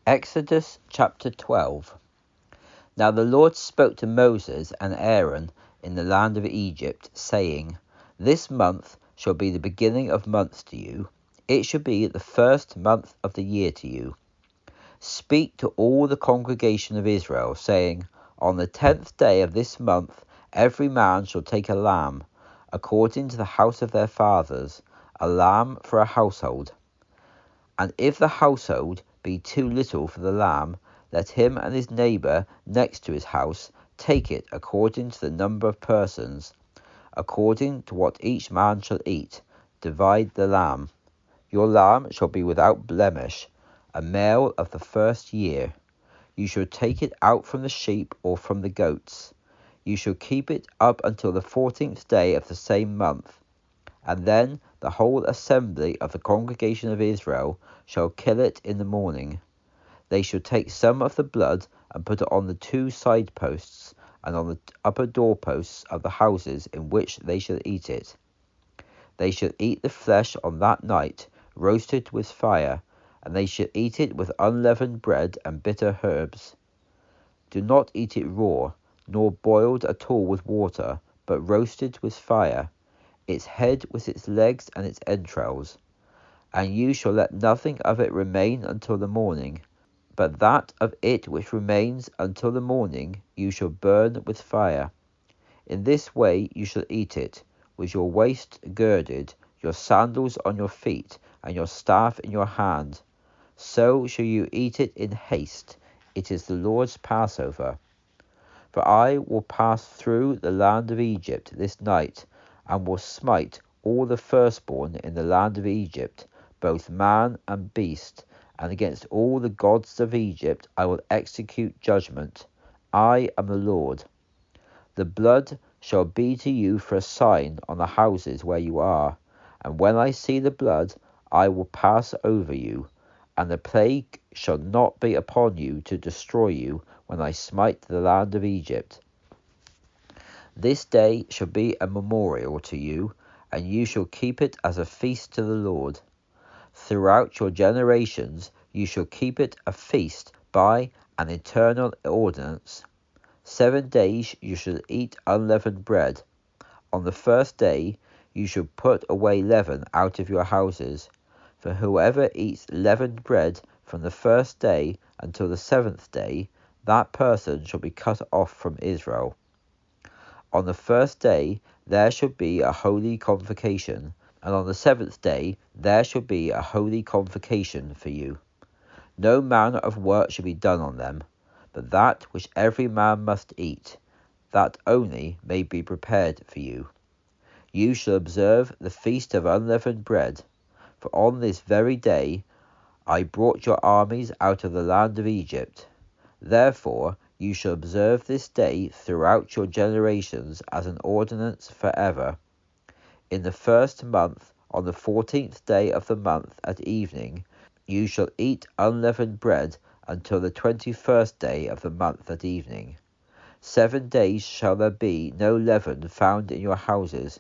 Exodus chapter 12. Now the Lord spoke to Moses and Aaron in the land of Egypt, saying, This month shall be the beginning of months to you. It shall be the first month of the year to you. Speak to all the congregation of Israel, saying, On the 10th day of this month every man shall take a lamb, according to the house of their fathers, a lamb for a household. And if the household be too little for the lamb, let him and his neighbour next to his house take it according to the number of persons, according to what each man shall eat. Divide the lamb. Your lamb shall be without blemish, a male of the first year. You shall take it out from the sheep or from the goats. You shall keep it up until the 14th day of the same month. And then the whole assembly of the congregation of Israel shall kill it in the morning. They shall take some of the blood and put it on the 2 side posts and on the upper doorposts of the houses in which they shall eat it. They shall eat the flesh on that night, roasted with fire, and they shall eat it with unleavened bread and bitter herbs. Do not eat it raw, nor boiled at all with water, but roasted with fire, its head with its legs and its entrails. And you shall let nothing of it remain until the morning, but that of it which remains until the morning you shall burn with fire. In this way you shall eat it, with your waist girded, your sandals on your feet, and your staff in your hand. So shall you eat it in haste. It is the Lord's Passover. For I will pass through the land of Egypt this night, and will smite all the firstborn in the land of Egypt, both man and beast, and against all the gods of Egypt I will execute judgment. I am the Lord. The blood shall be to you for a sign on the houses where you are, and when I see the blood, I will pass over you, and the plague shall not be upon you to destroy you when I smite the land of Egypt. This day shall be a memorial to you, and you shall keep it as a feast to the Lord. Throughout your generations you shall keep it a feast by an eternal ordinance. 7 days you shall eat unleavened bread. On the first day you shall put away leaven out of your houses. For whoever eats leavened bread from the first day until the 7th day, that person shall be cut off from Israel. On the first day there shall be a holy convocation, and on the 7th day there shall be a holy convocation for you. No manner of work shall be done on them, but that which every man must eat, that only may be prepared for you. You shall observe the feast of unleavened bread, for on this very day I brought your armies out of the land of Egypt. Therefore you shall observe this day throughout your generations as an ordinance forever. In the 1st month, on the 14th day of the month at evening, you shall eat unleavened bread until the 21st day of the month at evening. 7 days shall there be no leaven found in your houses.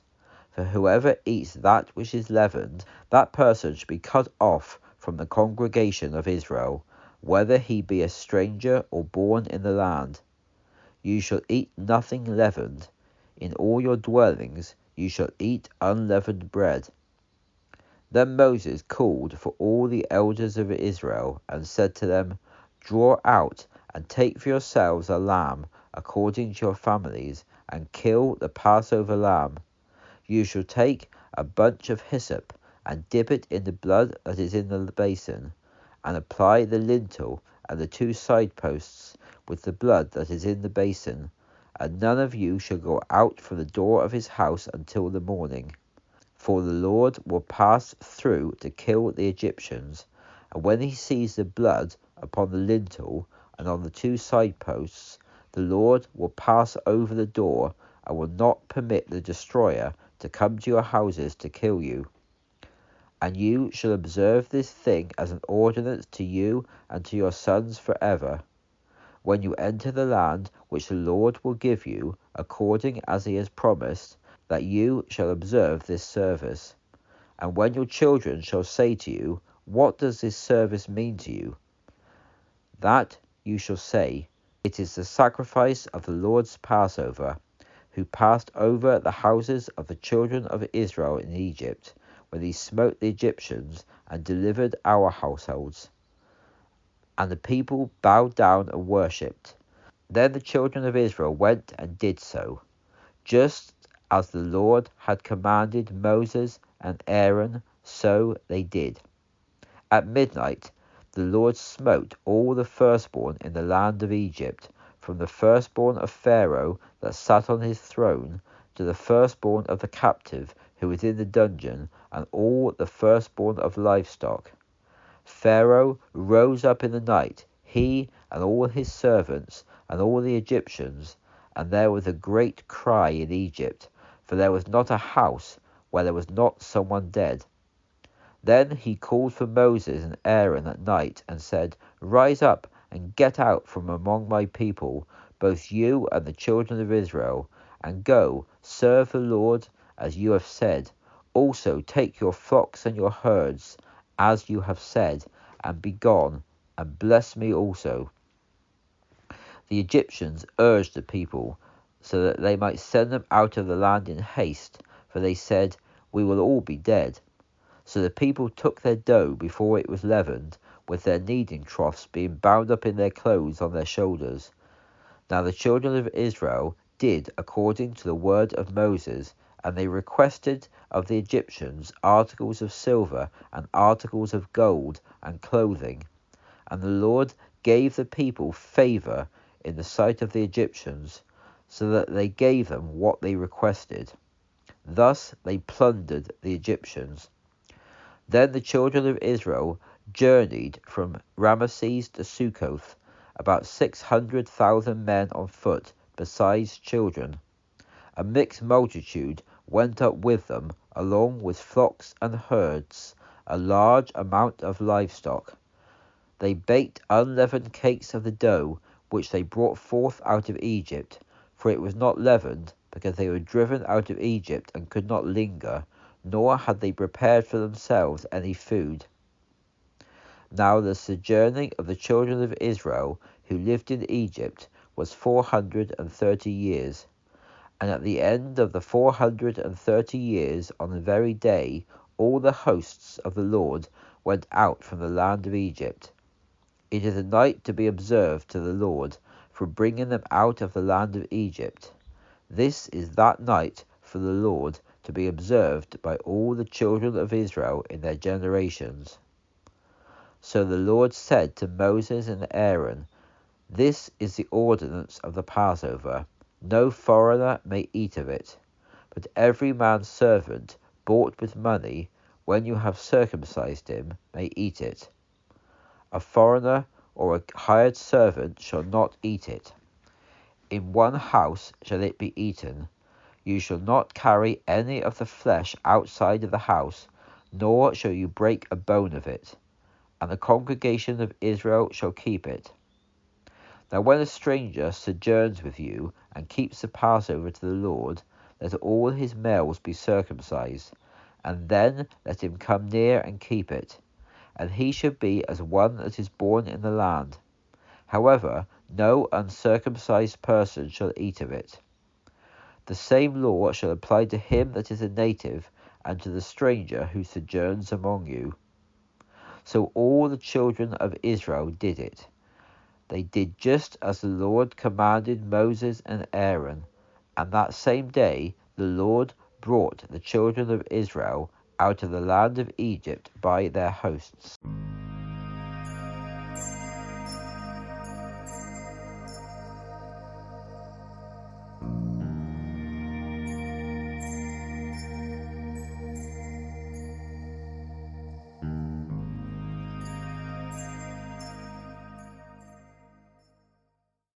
For whoever eats that which is leavened, that person shall be cut off from the congregation of Israel, whether he be a stranger or born in the land. You shall eat nothing leavened. In all your dwellings you shall eat unleavened bread. Then Moses called for all the elders of Israel, and said to them, Draw out, and take for yourselves a lamb according to your families, and kill the Passover lamb. You shall take a bunch of hyssop, and dip it in the blood that is in the basin, and apply the lintel and the 2 side posts with the blood that is in the basin, and none of you shall go out from the door of his house until the morning. For the Lord will pass through to kill the Egyptians, and when he sees the blood upon the lintel and on the 2 side posts, the Lord will pass over the door, and will not permit the destroyer to come to your houses to kill you. And you shall observe this thing as an ordinance to you and to your sons forever, when you enter the land which the Lord will give you, according as he has promised, that you shall observe this service. And when your children shall say to you, What does this service mean to you? That you shall say, it is the sacrifice of the Lord's Passover, who passed over the houses of the children of Israel in Egypt, when he smote the Egyptians and delivered our households. And the people bowed down and worshipped. Then the children of Israel went and did so, just as the Lord had commanded Moses and Aaron, so they did. At midnight the Lord smote all the firstborn in the land of Egypt, from the firstborn of Pharaoh that sat on his throne, to the firstborn of the captive who was in the dungeon, and all the firstborn of livestock. Pharaoh rose up in the night, he and all his servants, and all the Egyptians, and there was a great cry in Egypt, for there was not a house where there was not someone dead. Then he called for Moses and Aaron at night, and said, Rise up and get out from among my people, both you and the children of Israel, and go, serve the Lord as you have said. Also take your flocks and your herds, as you have said, and be gone, and bless me also. The Egyptians urged the people, so that they might send them out of the land in haste, for they said, We will all be dead. So the people took their dough before it was leavened, with their kneading troughs being bound up in their clothes on their shoulders. Now the children of Israel did according to the word of Moses, and they requested of the Egyptians articles of silver and articles of gold and clothing. And the Lord gave the people favour in the sight of the Egyptians, so that they gave them what they requested. Thus they plundered the Egyptians. Then the children of Israel journeyed from Ramesses to Succoth, about 600,000 men on foot, besides children. A mixed multitude went up with them, along with flocks and herds, a large amount of livestock. They baked unleavened cakes of the dough which they brought forth out of Egypt, for it was not leavened, because they were driven out of Egypt and could not linger, nor had they prepared for themselves any food. Now the sojourning of the children of Israel who lived in Egypt was 430 years. And at the end of the 430 years, on the very day, all the hosts of the Lord went out from the land of Egypt. It is a night to be observed to the Lord, for bringing them out of the land of Egypt. This is that night for the Lord, to be observed by all the children of Israel in their generations. So the Lord said to Moses and Aaron, This is the ordinance of the Passover. No foreigner may eat of it, but every man's servant bought with money, when you have circumcised him, may eat it. A foreigner or a hired servant shall not eat it. In one house shall it be eaten. You shall not carry any of the flesh outside of the house, nor shall you break a bone of it, and the congregation of Israel shall keep it. Now when a stranger sojourns with you, and keeps the Passover to the Lord, let all his males be circumcised, and then let him come near and keep it, and he shall be as one that is born in the land. However, no uncircumcised person shall eat of it. The same law shall apply to him that is a native, and to the stranger who sojourns among you. So all the children of Israel did it. They did just as the Lord commanded Moses and Aaron, and that same day the Lord brought the children of Israel out of the land of Egypt by their hosts.